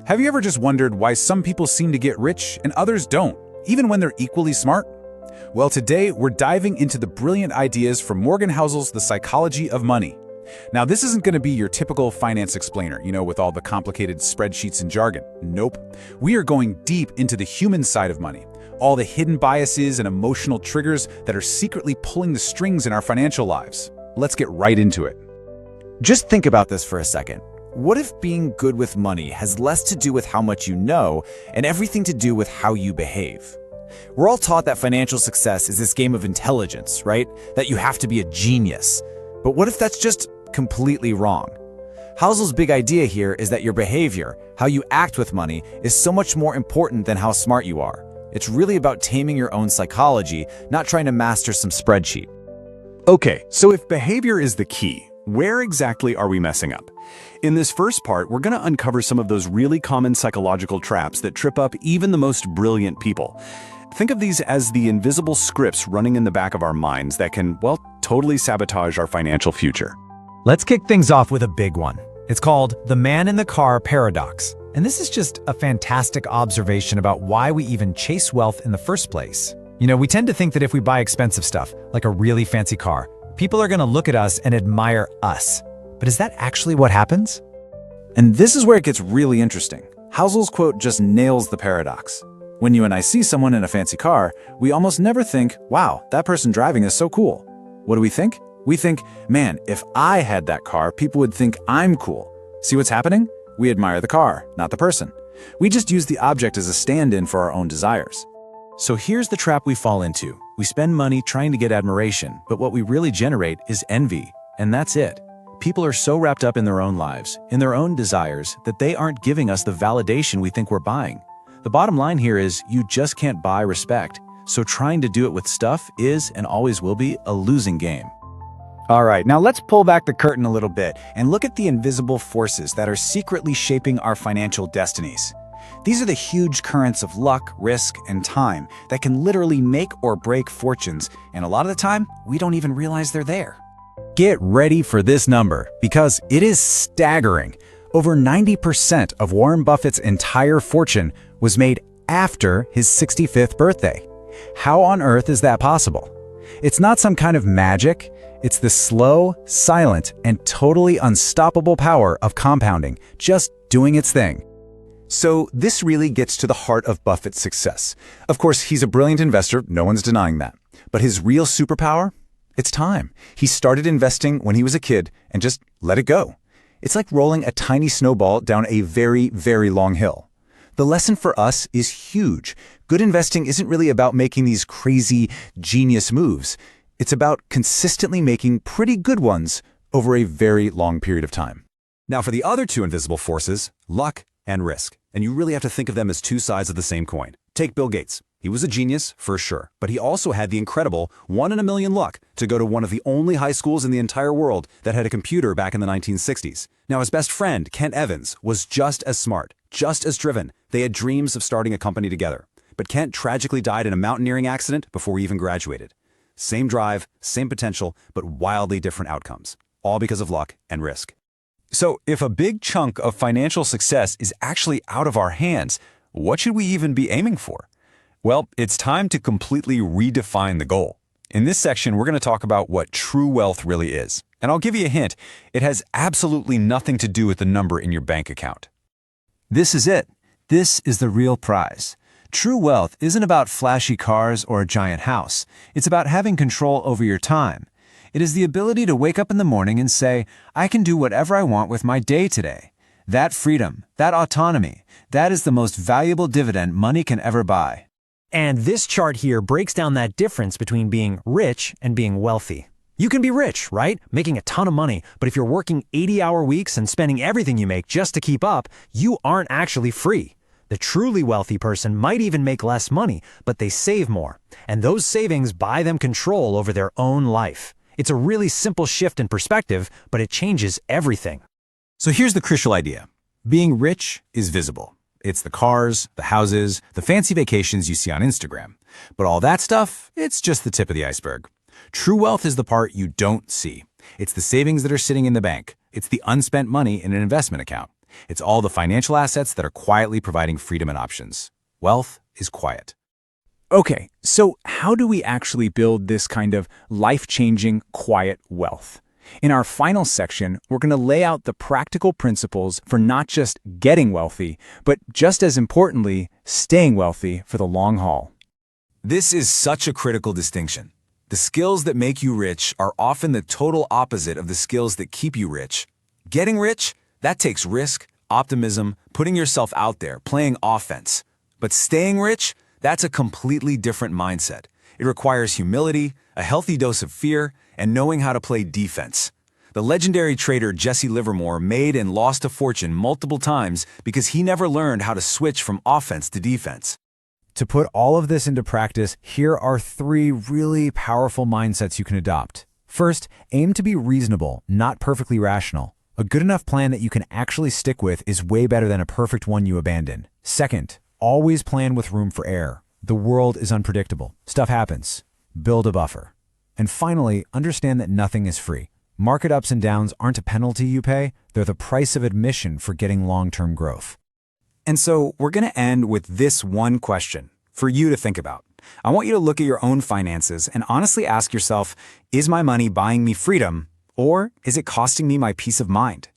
Have you ever just wondered why some people seem to get rich and others don't, even when they're equally smart? Well, today we're diving into the brilliant ideas from Morgan Housel's The Psychology of Money. Now, this isn't going to be your typical finance explainer, with all the complicated spreadsheets and jargon. Nope. We are going deep into the human side of money, all the hidden biases and emotional triggers that are secretly pulling the strings in our financial lives. Let's get right into it. Just think about this for a second. What if being good with money has less to do with how much you know and everything to do with how you behave? We're all taught that financial success is this game of intelligence, right? That you have to be a genius. But what if that's just completely wrong? Housel's big idea here is that your behavior, how you act with money, is so much more important than how smart you are. It's really about taming your own psychology, not trying to master some spreadsheet. Okay, so if behavior is the key, where exactly are we messing up? In this first part, we're going to uncover some of those really common psychological traps that trip up even the most brilliant people. Think of these as the invisible scripts running in the back of our minds that can, totally sabotage our financial future. Let's kick things off with a big one. It's called the man in the car paradox. And this is just a fantastic observation about why we even chase wealth in the first place. We tend to think that if we buy expensive stuff, like a really fancy car, people are going to look at us and admire us. But is that actually what happens? And this is where it gets really interesting. Housel's quote just nails the paradox. When you and I see someone in a fancy car, we almost never think, wow, that person driving is so cool. What do we think? We think, man, if I had that car, people would think I'm cool. See what's happening? We admire the car, not the person. We just use the object as a stand-in for our own desires. So here's the trap we fall into. We spend money trying to get admiration, but what we really generate is envy. And that's it. People are so wrapped up in their own lives, in their own desires, that they aren't giving us the validation we think we're buying. The bottom line here is you just can't buy respect. So trying to do it with stuff is, and always will be, a losing game. All right, now let's pull back the curtain a little bit and look at the invisible forces that are secretly shaping our financial destinies. These are the huge currents of luck, risk, and time that can literally make or break fortunes, and a lot of the time, we don't even realize they're there. Get ready for this number, because it is staggering. Over 90% of Warren Buffett's entire fortune was made after his 65th birthday. How on earth is that possible? It's not some kind of magic. It's the slow, silent, and totally unstoppable power of compounding, just doing its thing. So this really gets to the heart of Buffett's success. Of course, he's a brilliant investor, no one's denying that. But his real superpower? It's time. He started investing when he was a kid and just let it go. It's like rolling a tiny snowball down a very, very long hill. The lesson for us is huge. Good investing isn't really about making these crazy, genius moves. It's about consistently making pretty good ones over a very long period of time. Now for the other two invisible forces, luck and risk. And you really have to think of them as two sides of the same coin. Take Bill Gates. He was a genius, for sure, but he also had the incredible 1 in a million luck to go to one of the only high schools in the entire world that had a computer back in the 1960s. Now his best friend, Kent Evans, was just as smart, just as driven. They had dreams of starting a company together. But Kent tragically died in a mountaineering accident before he even graduated. Same drive, same potential, but wildly different outcomes, all because of luck and risk. So if a big chunk of financial success is actually out of our hands, what should we even be aiming for? Well, it's time to completely redefine the goal. In this section, we're going to talk about what true wealth really is. And I'll give you a hint. It has absolutely nothing to do with the number in your bank account. This is it. This is the real prize. True wealth isn't about flashy cars or a giant house. It's about having control over your time. It is the ability to wake up in the morning and say, I can do whatever I want with my day today. That freedom, that autonomy, that is the most valuable dividend money can ever buy. And this chart here breaks down that difference between being rich and being wealthy. You can be rich, right? Making a ton of money, but if you're working 80-hour weeks and spending everything you make just to keep up, you aren't actually free. The truly wealthy person might even make less money, but they save more. And those savings buy them control over their own life. It's a really simple shift in perspective, but it changes everything. So here's the crucial idea. Being rich is visible. It's the cars, the houses, the fancy vacations you see on Instagram. But all that stuff, it's just the tip of the iceberg. True wealth is the part you don't see. It's the savings that are sitting in the bank. It's the unspent money in an investment account. It's all the financial assets that are quietly providing freedom and options. Wealth is quiet. Okay, so how do we actually build this kind of life-changing, quiet wealth? In our final section, we're going to lay out the practical principles for not just getting wealthy, but just as importantly, staying wealthy for the long haul. This is such a critical distinction. The skills that make you rich are often the total opposite of the skills that keep you rich. Getting rich, that takes risk, optimism, putting yourself out there, playing offense. But staying rich, that's a completely different mindset. It requires humility, a healthy dose of fear, and knowing how to play defense. The legendary trader Jesse Livermore made and lost a fortune multiple times because he never learned how to switch from offense to defense. To put all of this into practice, here are 3 really powerful mindsets you can adopt. First, aim to be reasonable, not perfectly rational. A good enough plan that you can actually stick with is way better than a perfect one you abandon. Second, always plan with room for error. The world is unpredictable. Stuff happens. Build a buffer. And finally, understand that nothing is free. Market ups and downs aren't a penalty you pay, they're the price of admission for getting long-term growth. And so we're going to end with this one question for you to think about. I want you to look at your own finances and honestly ask yourself, is my money buying me freedom, or is it costing me my peace of mind?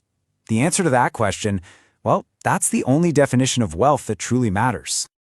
The answer to that question, well, that's the only definition of wealth that truly matters.